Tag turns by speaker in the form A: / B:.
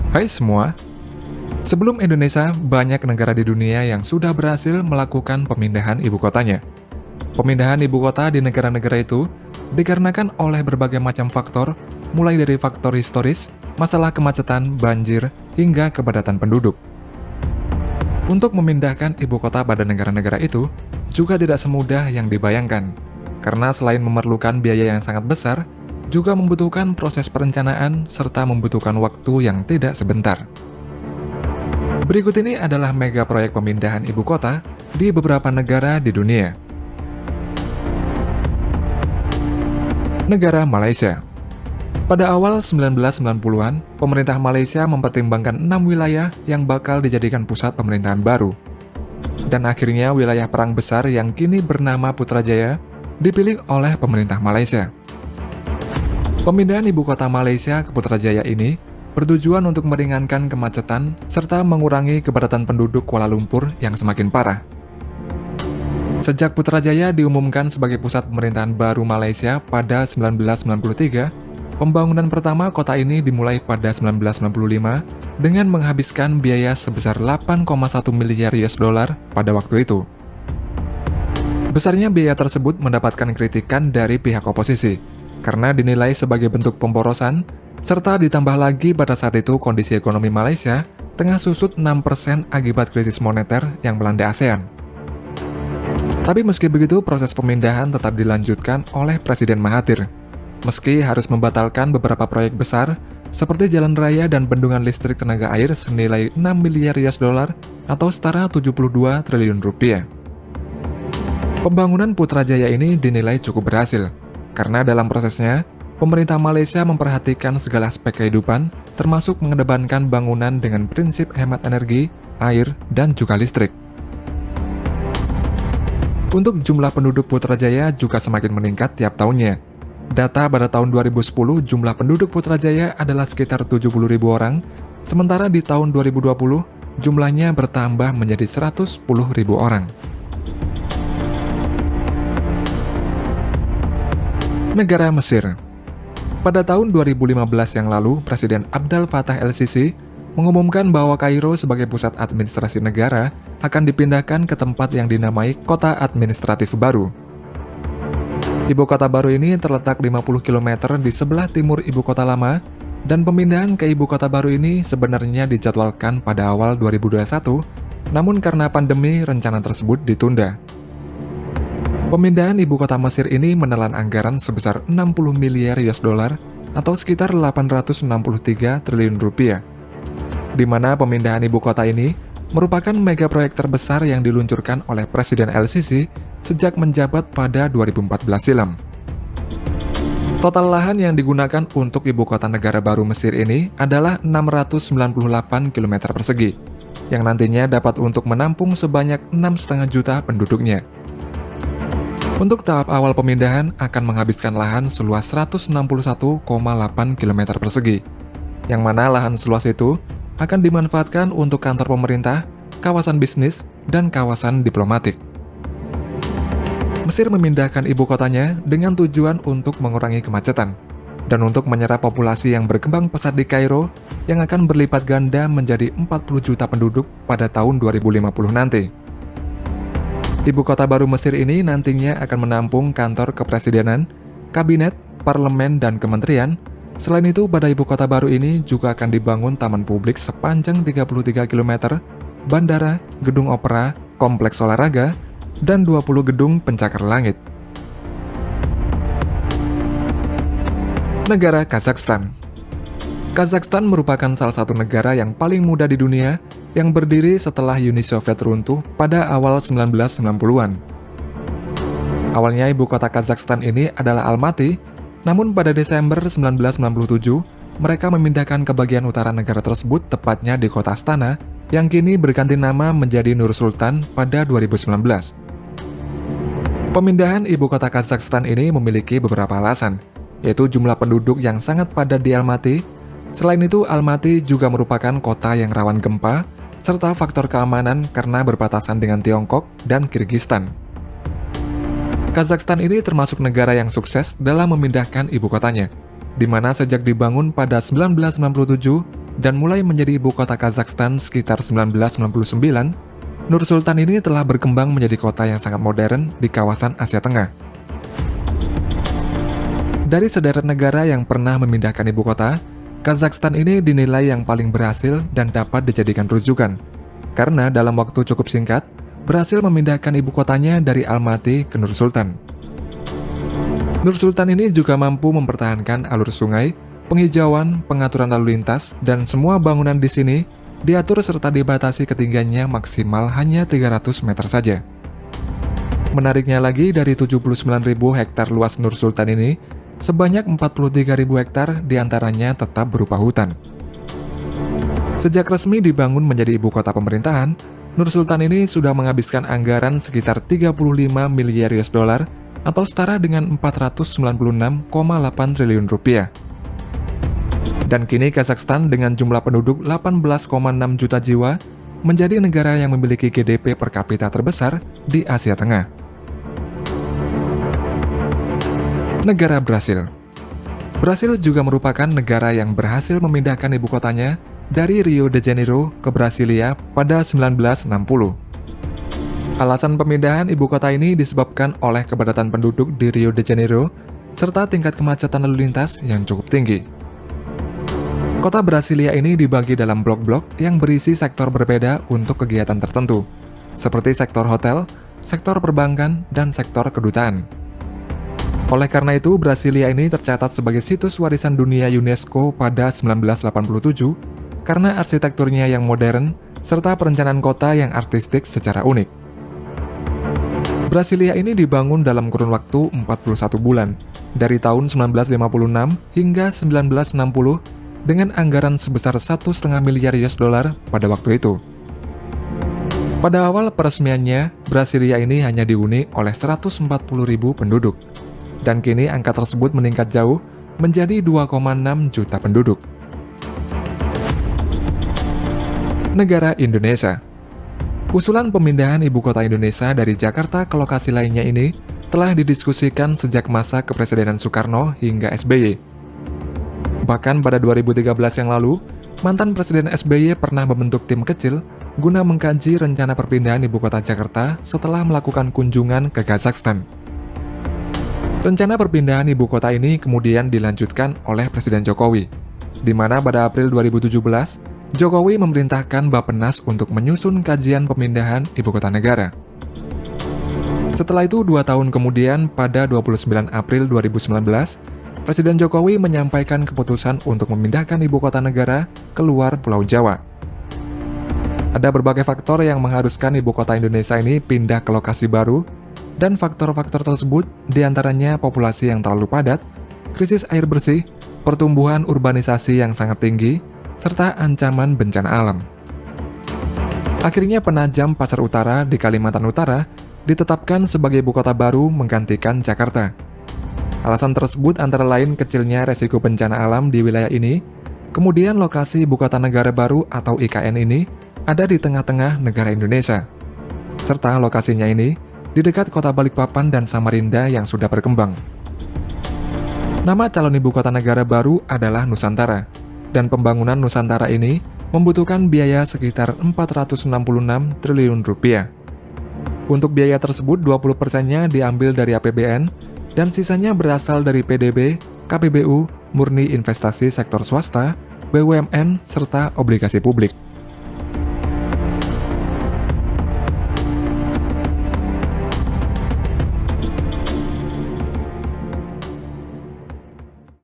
A: Hai semua, sebelum Indonesia, banyak negara di dunia yang sudah berhasil melakukan pemindahan ibu kotanya. Pemindahan ibu kota di negara-negara itu dikarenakan oleh berbagai macam faktor, mulai dari faktor historis, masalah kemacetan, banjir, hingga kepadatan penduduk. Untuk memindahkan ibu kota pada negara-negara itu juga tidak semudah yang dibayangkan, karena selain memerlukan biaya yang sangat besar, juga membutuhkan proses perencanaan serta membutuhkan waktu yang tidak sebentar. Berikut ini adalah mega proyek pemindahan ibu kota di beberapa negara di dunia. Negara Malaysia. Pada awal 1990-an, pemerintah Malaysia mempertimbangkan 6 wilayah yang bakal dijadikan pusat pemerintahan baru. Dan akhirnya wilayah perang besar yang kini bernama Putrajaya dipilih oleh pemerintah Malaysia. Pemindahan ibu kota Malaysia ke Putrajaya ini bertujuan untuk meringankan kemacetan serta mengurangi kepadatan penduduk Kuala Lumpur yang semakin parah. Sejak Putrajaya diumumkan sebagai pusat pemerintahan baru Malaysia pada 1993, pembangunan pertama kota ini dimulai pada 1995 dengan menghabiskan biaya sebesar 8,1 miliar US dollar pada waktu itu. Besarnya biaya tersebut mendapatkan kritikan dari pihak oposisi, karena dinilai sebagai bentuk pemborosan, serta ditambah lagi pada saat itu kondisi ekonomi Malaysia tengah susut 6% akibat krisis moneter yang melanda ASEAN. Tapi meski begitu, proses pemindahan tetap dilanjutkan oleh Presiden Mahathir, meski harus membatalkan beberapa proyek besar seperti jalan raya dan bendungan listrik tenaga air senilai 6 miliar US dollar atau setara 72 triliun rupiah. Pembangunan Putrajaya ini dinilai cukup berhasil, karena dalam prosesnya, pemerintah Malaysia memperhatikan segala aspek kehidupan, termasuk mengedepankan bangunan dengan prinsip hemat energi, air, dan juga listrik. Untuk jumlah penduduk Putrajaya juga semakin meningkat tiap tahunnya. Data pada tahun 2010, jumlah penduduk Putrajaya adalah sekitar 70.000 orang, sementara di tahun 2020, jumlahnya bertambah menjadi 110.000 orang. Negara Mesir. Pada tahun 2015 yang lalu, Presiden Abdel Fattah el-Sisi mengumumkan bahwa Kairo sebagai pusat administrasi negara akan dipindahkan ke tempat yang dinamai Kota Administratif Baru. Ibu kota baru ini terletak 50 km di sebelah timur ibu kota lama, dan pemindahan ke ibu kota baru ini sebenarnya dijadwalkan pada awal 2021, namun karena pandemi rencana tersebut ditunda. Pemindahan ibu kota Mesir ini menelan anggaran sebesar 60 miliar US dollar atau sekitar 863 triliun rupiah, di mana pemindahan ibu kota ini merupakan mega proyek terbesar yang diluncurkan oleh Presiden el-Sisi sejak menjabat pada 2014 silam. Total lahan yang digunakan untuk ibu kota negara baru Mesir ini adalah 698 km persegi, yang nantinya dapat untuk menampung sebanyak 6,5 juta penduduknya. Untuk tahap awal pemindahan akan menghabiskan lahan seluas 161,8 km persegi, yang mana lahan seluas itu akan dimanfaatkan untuk kantor pemerintah, kawasan bisnis, dan kawasan diplomatik. Mesir memindahkan ibu kotanya dengan tujuan untuk mengurangi kemacetan, dan untuk menyerap populasi yang berkembang pesat di Kairo yang akan berlipat ganda menjadi 40 juta penduduk pada tahun 2050 nanti. Ibu kota baru Mesir ini nantinya akan menampung kantor kepresidenan, kabinet, parlemen, dan kementerian. Selain itu, pada ibu kota baru ini juga akan dibangun taman publik sepanjang 33 km, bandara, gedung opera, kompleks olahraga, dan 20 gedung pencakar langit. Negara Kazakhstan. Kazakhstan merupakan salah satu negara yang paling muda di dunia yang berdiri setelah Uni Soviet runtuh pada awal 1990-an. Awalnya ibu kota Kazakhstan ini adalah Almaty, namun pada Desember 1997, mereka memindahkan ke bagian utara negara tersebut, tepatnya di kota Astana, yang kini berganti nama menjadi Nur Sultan pada 2019. Pemindahan ibu kota Kazakhstan ini memiliki beberapa alasan, yaitu jumlah penduduk yang sangat padat di Almaty. Selain itu, Almaty juga merupakan kota yang rawan gempa, serta faktor keamanan karena berbatasan dengan Tiongkok dan Kyrgyzstan. Kazakhstan ini termasuk negara yang sukses dalam memindahkan ibu kotanya, di mana sejak dibangun pada 1997, dan mulai menjadi ibu kota Kazakhstan sekitar 1999, Nur Sultan ini telah berkembang menjadi kota yang sangat modern di kawasan Asia Tengah. Dari sederet negara yang pernah memindahkan ibu kota, Kazakhstan ini dinilai yang paling berhasil dan dapat dijadikan rujukan, karena dalam waktu cukup singkat, berhasil memindahkan ibu kotanya dari Almaty ke Nur Sultan. Nur Sultan ini juga mampu mempertahankan alur sungai, penghijauan, pengaturan lalu lintas, dan semua bangunan di sini diatur serta dibatasi ketinggiannya maksimal hanya 300 meter saja. Menariknya lagi, dari 79.000 hektar luas Nur Sultan ini, sebanyak 43.000 hektar diantaranya tetap berupa hutan. Sejak resmi dibangun menjadi ibu kota pemerintahan, Nur Sultan ini sudah menghabiskan anggaran sekitar 35 miliar US dollar atau setara dengan 496,8 triliun rupiah. Dan kini Kazakhstan dengan jumlah penduduk 18,6 juta jiwa menjadi negara yang memiliki GDP per kapita terbesar di Asia Tengah. Negara Brasil. Brasil juga merupakan negara yang berhasil memindahkan ibu kotanya dari Rio de Janeiro ke Brasilia pada 1960. Alasan pemindahan ibu kota ini disebabkan oleh kepadatan penduduk di Rio de Janeiro serta tingkat kemacetan lalu lintas yang cukup tinggi. Kota Brasilia ini dibagi dalam blok-blok yang berisi sektor berbeda untuk kegiatan tertentu, seperti sektor hotel, sektor perbankan, dan sektor kedutaan. Oleh karena itu, Brasilia ini tercatat sebagai situs warisan dunia UNESCO pada 1987 karena arsitekturnya yang modern serta perencanaan kota yang artistik secara unik. Brasilia ini dibangun dalam kurun waktu 41 bulan, dari tahun 1956 hingga 1960 dengan anggaran sebesar 1,5 miliar US dollar pada waktu itu. Pada awal peresmiannya, Brasilia ini hanya dihuni oleh 140.000 penduduk, dan kini angka tersebut meningkat jauh menjadi 2,6 juta penduduk. Negara Indonesia. Usulan pemindahan ibu kota Indonesia dari Jakarta ke lokasi lainnya ini telah didiskusikan sejak masa kepresidenan Soekarno hingga SBY. Bahkan pada 2013 yang lalu, mantan Presiden SBY pernah membentuk tim kecil guna mengkaji rencana perpindahan ibu kota Jakarta setelah melakukan kunjungan ke Kazakhstan. Rencana perpindahan ibu kota ini kemudian dilanjutkan oleh Presiden Jokowi, di mana pada April 2017, Jokowi memerintahkan Bappenas untuk menyusun kajian pemindahan ibu kota negara. Setelah itu, 2 tahun kemudian, pada 29 April 2019, Presiden Jokowi menyampaikan keputusan untuk memindahkan ibu kota negara keluar Pulau Jawa. Ada berbagai faktor yang mengharuskan ibu kota Indonesia ini pindah ke lokasi baru, dan faktor-faktor tersebut diantaranya populasi yang terlalu padat, krisis air bersih, pertumbuhan urbanisasi yang sangat tinggi, serta ancaman bencana alam. Akhirnya Penajam Pasar Utara di Kalimantan Utara ditetapkan sebagai ibu kota baru menggantikan Jakarta. Alasan tersebut antara lain kecilnya resiko bencana alam di wilayah ini, kemudian lokasi ibu kota negara baru atau IKN ini ada di tengah-tengah negara Indonesia, serta lokasinya ini di dekat kota Balikpapan dan Samarinda yang sudah berkembang. Nama calon ibu kota negara baru adalah Nusantara, dan pembangunan Nusantara ini membutuhkan biaya sekitar 466 triliun rupiah. Untuk biaya tersebut 20%-nya diambil dari APBN, dan sisanya berasal dari PDB, KPBU, murni investasi sektor swasta, BUMN, serta obligasi publik.